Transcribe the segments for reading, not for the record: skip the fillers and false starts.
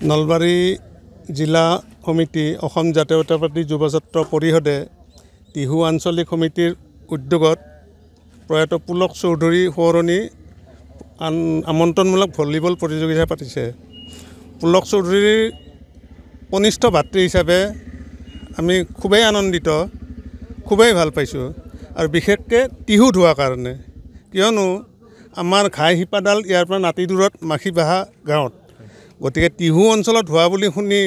নলবাৰী জিলা সমিতি অসম জাতীয়তাবাদী যুৱ ছাত্ৰ পৰিষদে টিহু আঞ্চলিক সমিতিৰ উদ্যোগত প্ৰয়াত পুলক চৌধুৰী সোঁৱৰণী আমন্ত্ৰণমূলক ভলীবল প্ৰতিযোগিতা পাতিছে। পুলক চৌধুৰীৰ কনিষ্ঠ ভাতৃ হিচাপে আমি খুবেই আনন্দিত, খুবেই ভাল পাইছোঁ আৰু বিশেষকৈ টিহু ধোৱাৰ কাৰণে, কিয়নো আমাৰ ঘাই শিপাডাল ইয়াৰ পৰা নাতি দূৰত মাখিবাহা গাঁৱত। গতিকে টিহু অঞ্চলত হোৱা বুলি শুনি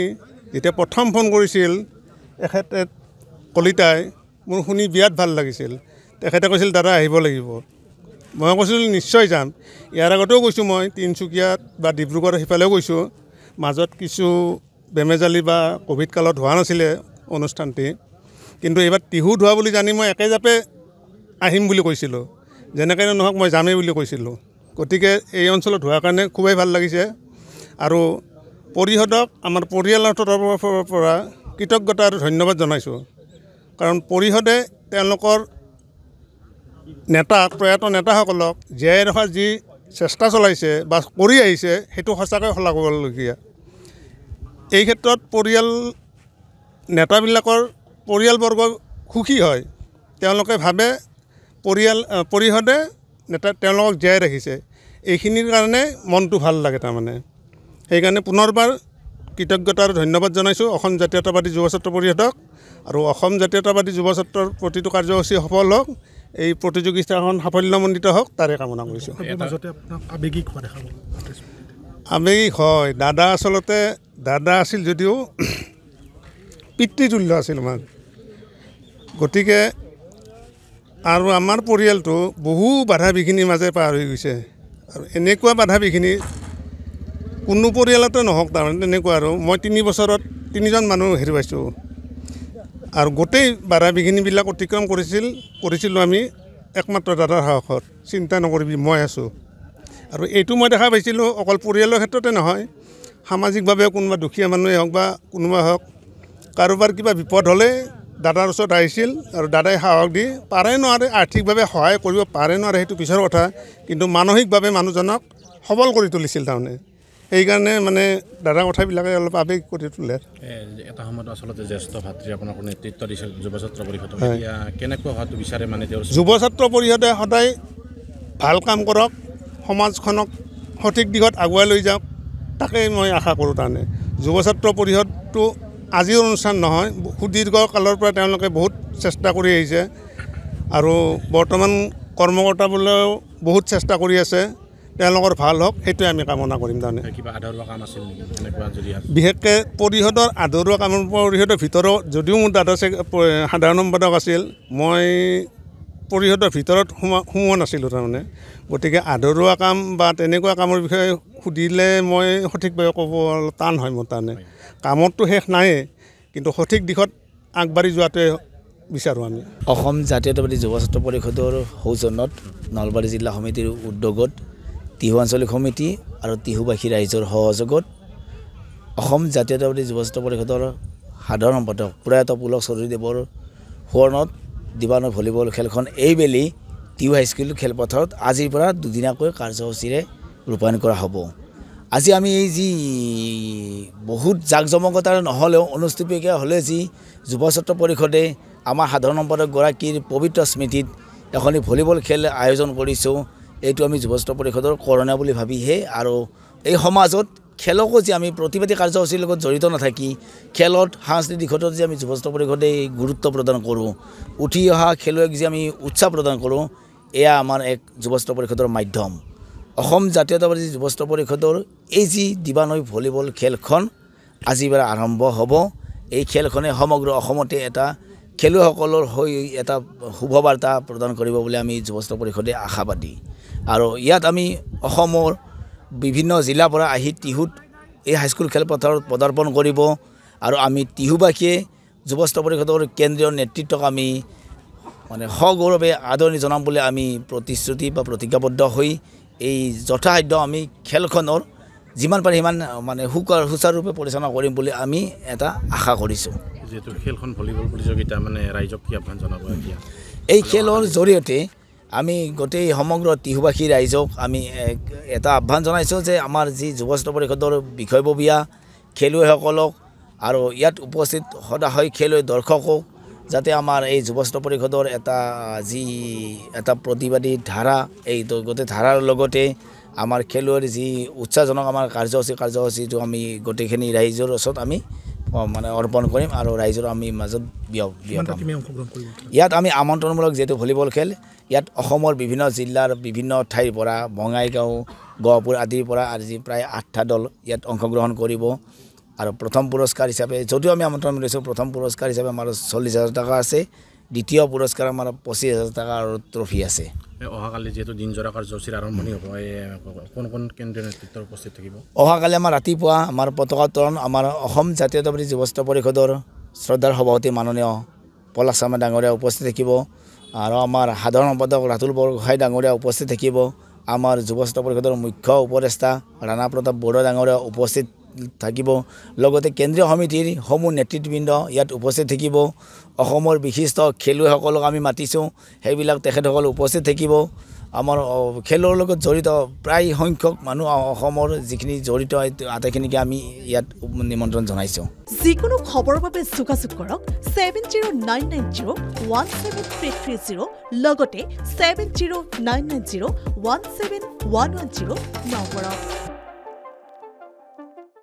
যেতিয়া প্ৰথম ফোন কৰিছিল এখেতে কলিতাই, মোৰ শুনি বিৰাট ভাল লাগিছিল। তেখেতে কৈছিল দাদা আহিব লাগিব। মই কৈছিলোঁ নিশ্চয় যাম। ইয়াৰ আগতেও গৈছোঁ, মই তিনিচুকীয়াত বা ডিব্ৰুগড় সিফালেও গৈছোঁ। মাজত কিছু বেমেজালি বা ক'ভিড কালত হোৱা নাছিলে অনুষ্ঠানটি, কিন্তু এইবাৰ টিহু ধোৱা বুলি জানি মই একেজাপে আহিম বুলি কৈছিলোঁ। যেনেকৈ নহওক মই যামেই বুলি কৈছিলোঁ। গতিকে এই অঞ্চলত হোৱাৰ কাৰণে খুবেই ভাল লাগিছে আৰু পৰিষদক আমাৰ পৰিয়ালৰ তৰফৰ পৰা কৃতজ্ঞতা আৰু ধন্যবাদ জনাইছোঁ। কাৰণ পৰিষদে তেওঁলোকৰ প্ৰয়াত নেতাসকলক জীয়াই ৰখাৰ যি চেষ্টা চলাইছে বা কৰি আহিছে সেইটো সঁচাকৈ শলাগিবলগীয়া। এই ক্ষেত্ৰত নেতাবিলাকৰ পৰিয়ালবৰ্গ সুখী হয়। তেওঁলোকে ভাবে পৰিষদে তেওঁলোকক জীয়াই ৰাখিছে। এইখিনিৰ কাৰণে মনটো ভাল লাগে তাৰমানে। সেইকাৰণে পুনৰবাৰ কৃতজ্ঞতা আৰু ধন্যবাদ জনাইছোঁ অসম জাতীয়তাবাদী যুৱ ছাত্ৰ পৰিষদক। আৰু অসম জাতীয়তাবাদী যুৱ ছাত্ৰৰ প্ৰতিটো কাৰ্যসূচী সফল হওক, এই প্ৰতিযোগিতাখন সাফল্যমণ্ডিত হওক তাৰে কামনা কৰিছোঁ। আৱেগিক হয়। দাদা আছিল যদিও পিতৃতুল্য আছিল আমাৰ। গতিকে আৰু আমাৰ পৰিয়ালটো বহু বাধা বিঘিনিৰ মাজে পাৰ হৈ গৈছে। আৰু এনেকুৱা বাধা বিঘিনি কোনো পৰিয়ালতে নহওক তাৰমানে তেনেকুৱা। আৰু মই 3 বছৰত 3জন মানুহ হেৰুৱাইছোঁ। আৰু গোটেই বাধা বিঘিনিবিলাক অতিক্ৰম কৰিছিলোঁ আমি একমাত্ৰ দাদাৰ সাহসত। চিন্তা নকৰিবি মই আছোঁ। আৰু এইটো মই দেখা পাইছিলোঁ অকল পৰিয়ালৰ ক্ষেত্ৰতে নহয়, সামাজিকভাৱে কোনোবা দুখীয়া মানুহে হওক বা কোনোবা হওক, কাৰোবাৰ কিবা বিপদ হ'লে দাদাৰ ওচৰত আহিছিল আৰু দাদাই সাহস দি পাৰে নোৱাৰে, আৰ্থিকভাৱে সহায় কৰিব পাৰে নোৱাৰে সেইটো পিছৰ কথা, কিন্তু মানসিকভাৱে মানুহজনক সবল কৰি তুলিছিল তাৰমানে। সেইকাৰণে মানে দাদাৰ কথাবিলাকে অলপ আৱেগ কৰি তোলে। এটা সময়ত আচলতে জ্যেষ্ঠ ভাতৃ আপোনাক নেতৃত্ব দিছিল যুৱ ছাত্ৰ পৰিষদত। এতিয়া কেনেকুৱা হোৱাটো বিচাৰে মানে তেওঁৰ? যুৱ ছাত্ৰ পৰিষদে সদায় ভাল কাম কৰক, সমাজখনক সঠিক দিশত আগুৱাই লৈ যাওক, তাকেই মই আশা কৰোঁ। তাৰমানে যুৱ ছাত্ৰ পৰিষদটো আজিৰ অনুষ্ঠান নহয়, সুদীৰ্ঘ কালৰ পৰা তেওঁলোকে বহুত চেষ্টা কৰি আহিছে আৰু বৰ্তমান কৰ্মকৰ্তাবোৰেও বহুত চেষ্টা কৰি আছে। তেওঁলোকৰ ভাল হওক সেইটোৱে আমি কামনা কৰিম। তাৰমানে কিবা আধৰুৱা কাম আছিল নেকি এনেকুৱা? যদি বিশেষকৈ পৰিষদৰ আধৰুৱা কামৰ পৰিষদৰ ভিতৰত যদিও মোৰ দাদা সাধাৰণ সম্পাদক আছিল, মই পৰিষদৰ ভিতৰত সোমোৱা নাছিলোঁ তাৰমানে। গতিকে আধৰুৱা কাম বা তেনেকুৱা কামৰ বিষয়ে সুধিলে মই সঠিকভাৱে ক'ব টান হয় মোৰ তাৰমানে। কামততো শেষ নায়েই, কিন্তু সঠিক দিশত আগবাঢ়ি যোৱাটোৱে বিচাৰোঁ আমি। অসম জাতীয়তাবাদী যুৱ ছাত্ৰ পৰিষদৰ সৌজন্যত নলবাৰী জিলা সমিতিৰ উদ্যোগত টিহু আঞ্চলিক সমিতি আৰু টিহুবাসী ৰাইজৰ সহযোগত অসম জাতীয়তাবাদী যুৱ ছাত্ৰ পৰিষদৰ সাধাৰণ সম্পাদক প্ৰয়াত পুলক চৌধুৰীদেৱৰ সোঁৱৰণত দিবানৈ ভলীবল খেলখন এইবেলি টিহু হাইস্কুল খেলপথাৰত আজিৰ পৰা দুদিনীয়াকৈ কাৰ্যসূচীৰে ৰূপায়ণ কৰা হ'ব। আজি আমি এই যি বহুত জাক জমকতাৰ নহ'লেও অনুষ্ঠিতকৈ হ'লে যি যুৱ ছাত্ৰ পৰিষদে আমাৰ সাধাৰণ সম্পাদকগৰাকীৰ পবিত্ৰ স্মৃতিত এখনি ভলীবল খেল আয়োজন কৰিছোঁ, এইটো আমি যুৱ ছাত্ৰ পৰিষদৰ কৰণীয় বুলি ভাবিহে। আৰু এই সমাজত খেলকো যে আমি প্ৰতিবাদী কাৰ্যসূচীৰ লগত জড়িত নাথাকি খেলত সাংস্কৃতিক দিশত যে আমি যুৱ ছাত্ৰ পৰিষদে গুৰুত্ব প্ৰদান কৰোঁ, উঠি অহা খেলুৱৈক যে আমি উৎসাহ প্ৰদান কৰোঁ, এয়া আমাৰ এক যুৱ ছাত্ৰ পৰিষদৰ মাধ্যম। অসম জাতীয়তাবাদী যুৱ ছাত্ৰ পৰিষদৰ এই যি দিবানৈ ভলীবল খেলখন আজিৰ পৰা আৰম্ভ হ'ব। এই খেলখনে সমগ্ৰ অসমতে এটা খেলুৱৈসকলৰ হৈ এটা শুভবাৰ্তা প্ৰদান কৰিব বুলি আমি যুৱ ছাত্ৰ পৰিষদে আশাবাদী। আৰু ইয়াত আমি অসমৰ বিভিন্ন জিলাৰ পৰা আহি টিহুত এই হাইস্কুল খেলপথাৰত পদাৰ্পণ কৰিব। আৰু আমি টিহুবাসীয়ে যুৱ ছাত্ৰ পৰিষদৰ কেন্দ্ৰীয় নেতৃত্বক আমি মানে সগৌৰৱে আদৰণি জনাম বুলি আমি প্ৰতিশ্ৰুতি বা প্ৰতিজ্ঞাবদ্ধ হৈ এই যথাসাধ্য আমি খেলখনৰ যিমান পাৰি সিমান মানে সুচাৰুৰূপে পৰিচালনা কৰিম বুলি আমি এটা আশা কৰিছোঁ। যিহেতু খেলখন ভলীবল প্ৰতিযোগিতা, মানে ৰাইজক কি আহ্বান জনাব এতিয়া? এই খেলৰ জৰিয়তে আমি গোটেই সমগ্ৰ টিহুবাসী ৰাইজক আমি এটা আহ্বান জনাইছোঁ যে আমাৰ যি যুৱ ছাত্ৰ পৰিষদৰ বিষয়ববীয়া খেলুৱৈসকলক আৰু ইয়াত উপস্থিত সদায় খেলুৱৈ দৰ্শকক যাতে আমাৰ এই যুৱ ছাত্ৰ পৰিষদৰ এটা প্ৰতিবাদী ধাৰা এই গোটেই ধাৰাৰ লগতে আমাৰ খেলুৱৈৰ যি উৎসাহজনক আমাৰ কাৰ্যসূচীটো আমি গোটেইখিনি ৰাইজৰ ওচৰত আমি মানে অৰ্পণ কৰিম আৰু ৰাইজৰ আমি মাজত ইয়াত আমি আমন্ত্ৰণমূলক যিহেতু ভলীবল খেল ইয়াত অসমৰ বিভিন্ন জিলাৰ বিভিন্ন ঠাইৰ পৰা বঙাইগাঁও গহপুৰ আদিৰ পৰা আজি প্ৰায় 8টা দল ইয়াত অংশগ্ৰহণ কৰিব আৰু প্ৰথম পুৰস্কাৰ হিচাপে যদিও আমি আমন্ত্ৰণ কৰিছোঁ প্ৰথম পুৰস্কাৰ হিচাপে আমাৰ 40,000 টকা আছে দ্বিতীয় পুৰস্কাৰ আমাৰ 25,000 টকা আৰু ট্ৰফি আছে অহাকালি যেহেতু দিনজোৰা কাৰ্যসূচীৰ আৰম্ভণি হ'ব কোন কেন্দ্ৰীয় নেতৃত্বৰ উপস্থিত থাকিব অহাকালি আমাৰ ৰাতিপুৱা আমাৰ পতাকা উত্তোলন আমাৰ অসম জাতীয়তাবাদী যুৱ ছাত্ৰ পৰিষদৰ শ্ৰদ্ধাৰ সভাপতি মাননীয় পলাশ শৰ্মা ডাঙৰীয়া উপস্থিত থাকিব আৰু আমাৰ সাধাৰণ সম্পাদক ৰাতুল বৰগোহাঁই ডাঙৰীয়া উপস্থিত থাকিব আমাৰ যুৱ ছাত্ৰ পৰিষদৰ মুখ্য উপদেষ্টা ৰাণা প্ৰতাপ বৰুৱা ডাঙৰীয়া উপস্থিত থাকিব লগতে কেন্দ্ৰীয় সমিতিৰ সমূহ নেতৃত্ববৃন্দ ইয়াত উপস্থিত থাকিব অসমৰ বিশিষ্ট খেলুৱৈসকলক আমি মাতিছোঁ সেইবিলাক তেখেতসকল উপস্থিত থাকিব আমাৰ খেলৰ লগত জড়িত প্ৰায় সংখ্যক মানুহ অসমৰ যিখিনি জড়িত আটাইখিনিকে আমি ইয়াত নিমন্ত্ৰণ জনাইছোঁ যিকোনো খবৰৰ বাবে যোগাযোগ কৰক 7099017330 লগতে 7099017110 নম্বৰত